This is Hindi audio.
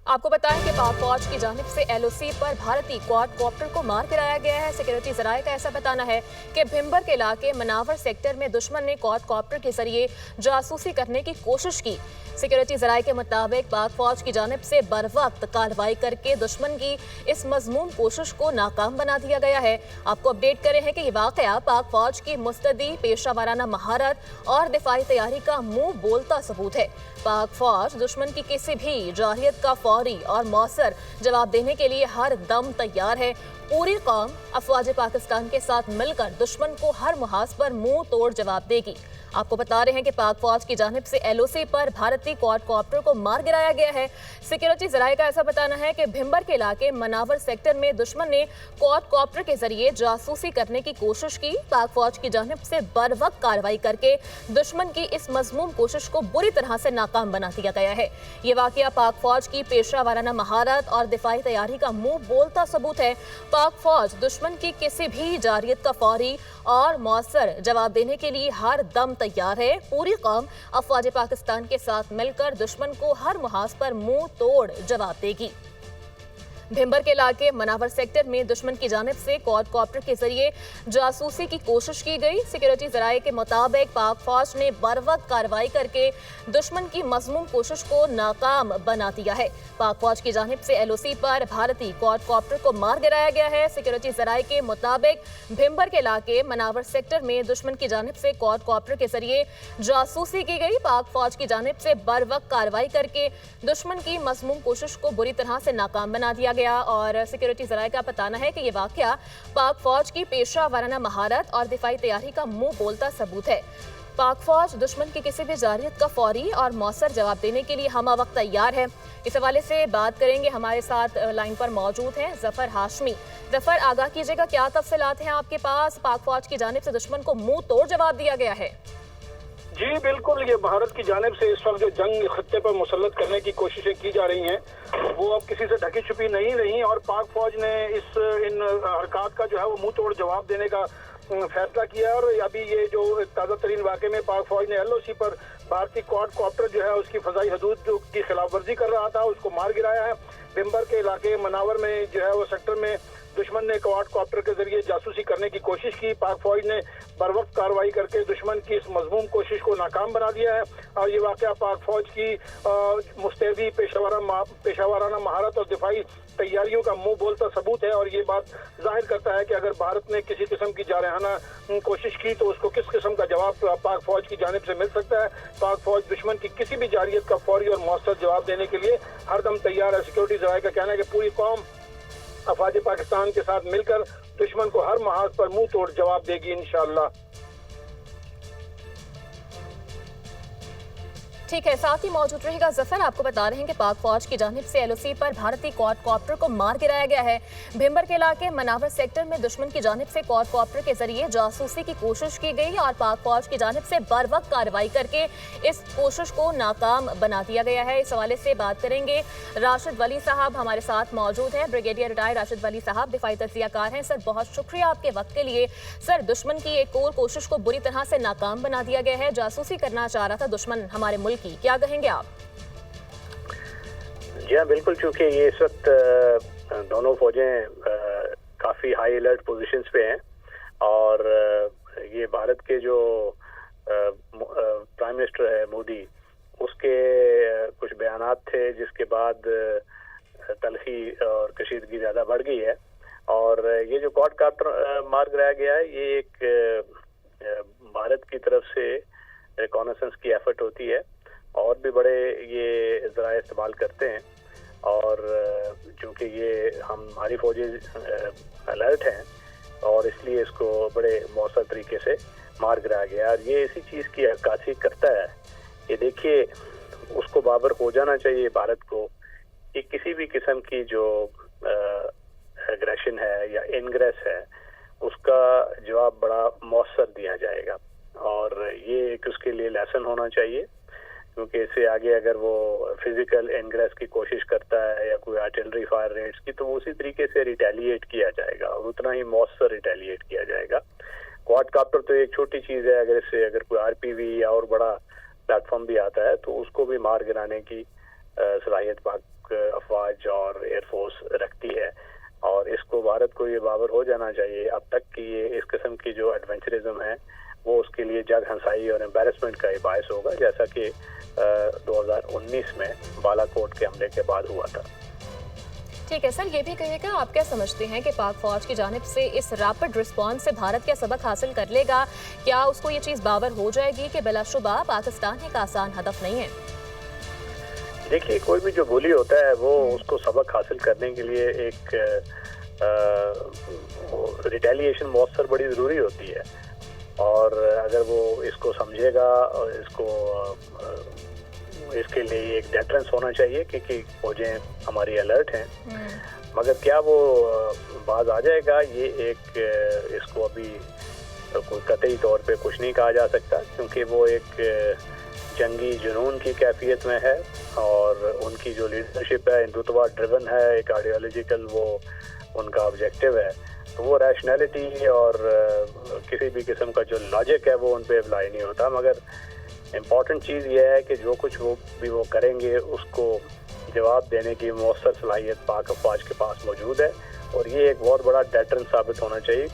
आपको बताएं कि पाक फौज की जानिब से एलओसी पर भारतीय क्वाडकॉप्टर को मार गिराया गया है। सिक्योरिटी जराये का ऐसा बताना है कि भिम्बर के इलाके मनावर सेक्टर में दुश्मन ने क्वाडकॉप्टर के जरिए जासूसी करने की कोशिश की। सिक्योरिटी जराये के मुताबिक पाक फौज की जानिब से बर वक्त कार्रवाई करके दुश्मन की इस मजमूम कोशिश को नाकाम बना दिया गया है। आपको अपडेट करें हैं कि ये वाकया पाक फौज की मुस्तदी पेशा वाराना महारत और दिफाई तैयारी का मुंह बोलता सबूत है। पाक फौज दुश्मन की किसी भी जारहियत का फौरी और मौसर जवाब देने के लिए हर दम तैयार है। पूरी कौम अफवाज पाकिस्तान के साथ मिलकर दुश्मन को हर मुहाज पर मुंह तोड़ जवाब देगी। आपको बता रहे हैं कि पाक फौज की जानिब से एलओसी पर भारतीय क्वाडकॉप्टर को मार गिराया गया है। सिक्योरिटी जराये का ऐसा बताना है कि भिम्बर के इलाके मनावर सेक्टर में दुश्मन ने क्वाडकॉप्टर के जरिए जासूसी करने की कोशिश की। पाक फौज की जानिब से बर वक्त कार्रवाई करके दुश्मन की इस मजमूम कोशिश को बुरी तरह से नाकाम बना दिया गया है। ये वाकया पाक फौज की पेशा वाराना महारत और दिफाई तैयारी का मुंह बोलता सबूत है। पाक फौज दुश्मन की किसी भी जारियत का फौरी और मौसर जवाब देने के लिए हर दम तैयार है। पूरी कौम अफवाज पाकिस्तान के साथ मिलकर दुश्मन को हर मुहाज पर मुंह तोड़ जवाब देगी। भिम्बर के इलाके मनावर सेक्टर में दुश्मन की जानिब से क्वाडकॉप्टर के जरिए जासूसी की कोशिश की गई। सिक्योरिटी जराये के मुताबिक पाक फौज ने बर वक्त कार्रवाई करके दुश्मन की मजमूम कोशिश को नाकाम बना दिया है। पाक फौज की जानिब से एलओसी पर भारतीय क्वाडकॉप्टर को मार गिराया गया है। सिक्योरिटी जराये के मुताबिक भिम्बर के इलाके मनावर सेक्टर में दुश्मन की जानिब से क्वाडकॉप्टर के जरिए जासूसी की गई। पाक फौज की जानिब से बर वक्त कार्रवाई करके दुश्मन की मजमूम कोशिश को बुरी तरह से नाकाम बना दिया गया। और सिक्योरिटी जराये का बताना है कि यह वाकया पाक फौज की पेशा वाराना महारत और दिफाई तैयारी का मुंह बोलता सबूत है। पाक फौज दुश्मन की किसी भी जारियत का फौरी और मौसर जवाब देने के लिए हम वक्त तैयार है। इस हवाले से बात करेंगे, हमारे साथ लाइन पर मौजूद हैं जफर हाशमी। जफर, आगाह कीजिएगा, क्या तफसीलात हैं आपके पास? पाक फौज की जानिब से दुश्मन को मुंह तोड़ जवाब दिया गया है। जी बिल्कुल, ये भारत की जानिब से इस वक्त जो जंग खत्ते पर मुसल्लत करने की कोशिशें की जा रही हैं वो अब किसी से ढकी छुपी नहीं रही और पाक फौज ने इन हरकत का जो है वो मुंह तोड़ जवाब देने का फैसला किया है। और अभी ये जो ताज़ा तरीन वाक़े में पाक फौज ने एलओसी पर भारतीय क्वाडकॉप्टर जो है उसकी फ़ज़ाई हदूद की खिलाफ वर्जी कर रहा था, उसको मार गिराया है। भिम्बर के इलाके मनावर में जो है वो सेक्टर में दुश्मन ने क्वाडकॉप्टर के जरिए जासूसी करने की कोशिश की। पाक फौज ने बर वक्त कार्रवाई करके दुश्मन की इस मजमूम कोशिश को नाकाम बना दिया है। और ये वाकया पाक फौज की मुस्तैदी पेशावाराना महारत और दिफाई तैयारियों का मुंह बोलता सबूत है। और ये बात जाहिर करता है कि अगर भारत ने किसी किस्म की जारहाना कोशिश की तो उसको किस किस्म का जवाब पाक फौज की जानिब से मिल सकता है। पाक फौज दुश्मन की किसी भी जारियत का फौरी और मौसर जवाब देने के लिए हरदम तैयार है। सिक्योरिटी जराये का कहना है कि पूरी कौम अफवाज पाकिस्तान के साथ मिलकर दुश्मन को हर महाज पर मुंह तोड़ जवाब देगी इंशाअल्लाह। ठीक है, साथ ही मौजूद रहेगा जफर। आपको बता रहे हैं कि पाक फौज की जानिब से एलओसी पर भारतीय क्वाडकॉप्टर को मार गिराया गया है। भिम्बर के इलाके मनावर सेक्टर में दुश्मन की जानिब से क्वाडकॉप्टर के जरिए जासूसी की कोशिश की गई और पाक फौज की जानिब से बर वक्त कार्रवाई करके इस कोशिश को नाकाम बना दिया गया है। इस हवाले से बात करेंगे, राशिद वली साहब हमारे साथ मौजूद हैं। ब्रिगेडियर रिटायर्ड राशिद वली साहब दिफाई तज्जियाकार हैं। सर, बहुत शुक्रिया आपके वक्त के लिए। सर, दुश्मन की एक और कोशिश को बुरी तरह से नाकाम बना दिया गया है। जासूसी करना चाह रहा था दुश्मन हमारे मुल्क की, क्या कहेंगे आप? जी हाँ, बिल्कुल, चूंकि ये इस वक्त दोनों फौजें काफ़ी हाई अलर्ट पोजीशंस पे हैं और ये भारत के जो प्राइम मिनिस्टर है मोदी, उसके कुछ बयानात थे जिसके बाद तलखी और कशीदगी ज़्यादा बढ़ गई है। और ये जो क्वाडकॉप्टर मार गिराया गया है, ये एक भारत की तरफ से रिकॉनेसेंस की एफर्ट होती है और भी बड़े ये ज़राए इस्तेमाल करते हैं। और चूँकि ये हमारी फौजें अलर्ट हैं और इसलिए इसको बड़े मौसर तरीके से मार गिराया गया। और ये इसी चीज़ की अक्कासी करता है कि देखिए, उसको बाबर हो जाना चाहिए भारत को कि किसी भी किस्म की जो एग्रेशन है या इनग्रेस है उसका जवाब बड़ा मौसर दिया जाएगा। और ये एक उसके लिए लेसन होना चाहिए, क्योंकि इससे आगे अगर वो फिजिकल इनग्रेस की कोशिश करता है या कोई आर्टिलरी फायर रेट्स की, तो उसी तरीके से रिटेलिएट किया जाएगा और उतना ही मौसर रिटेलिएट किया जाएगा। क्वाडकॉप्टर तो एक छोटी चीज़ है, अगर कोई आरपीवी या और बड़ा प्लेटफॉर्म भी आता है तो उसको भी मार गिराने की सलाहियत पाक अफवाज फौज और एयरफोर्स रखती है, और इसको भारत को ये बावर हो जाना चाहिए अब तक कि ये इस किस्म की जो एडवेंचरिज्म है वो उसके लिए जग हंसाई और एम्बेरसमेंट का ही बायस होगा, जैसा कि 2019 में बालाकोट के हमले के बाद हुआ था। ठीक है सर, ये भी कहिएगा, आप क्या समझते हैं कि पाक फौज की जानिब से इस रैपिड रिस्पॉन्स से भारत क्या सबक हासिल कर लेगा? क्या उसको ये चीज़ बावर हो जाएगी कि बिलाशुबा पाकिस्तान एक आसान हदफ नहीं है? देखिए, कोई भी जो गोली होता है वो उसको सबक हासिल करने के लिए एक रिटेलिएशन मौसर बड़ी ज़रूरी होती है, और अगर वो इसको समझेगा और इसके लिए एक डेटरेंस होना चाहिए कि फौजें हमारी अलर्ट हैं, मगर क्या वो बाज आ जाएगा, ये एक इसको अभी कोई कतई तौर पे कुछ नहीं कहा जा सकता, क्योंकि वो एक जंगी जुनून की कैफियत में है और उनकी जो लीडरशिप है हिंदुत्व ड्रिवन है, एक आइडियोलॉजिकल वो उनका ऑब्जेक्टिव है, तो वो रैशनैलिटी और किसी भी किस्म का जो लॉजिक है वो उन पर अप्लाई नहीं होता। मगर इम्पॉर्टेंट चीज़ ये है कि जो कुछ वो करेंगे उसको जवाब देने की मौसर सलाहियत पाक फौज के पास मौजूद है, और ये एक बहुत बड़ा डेटरेंस साबित होना चाहिए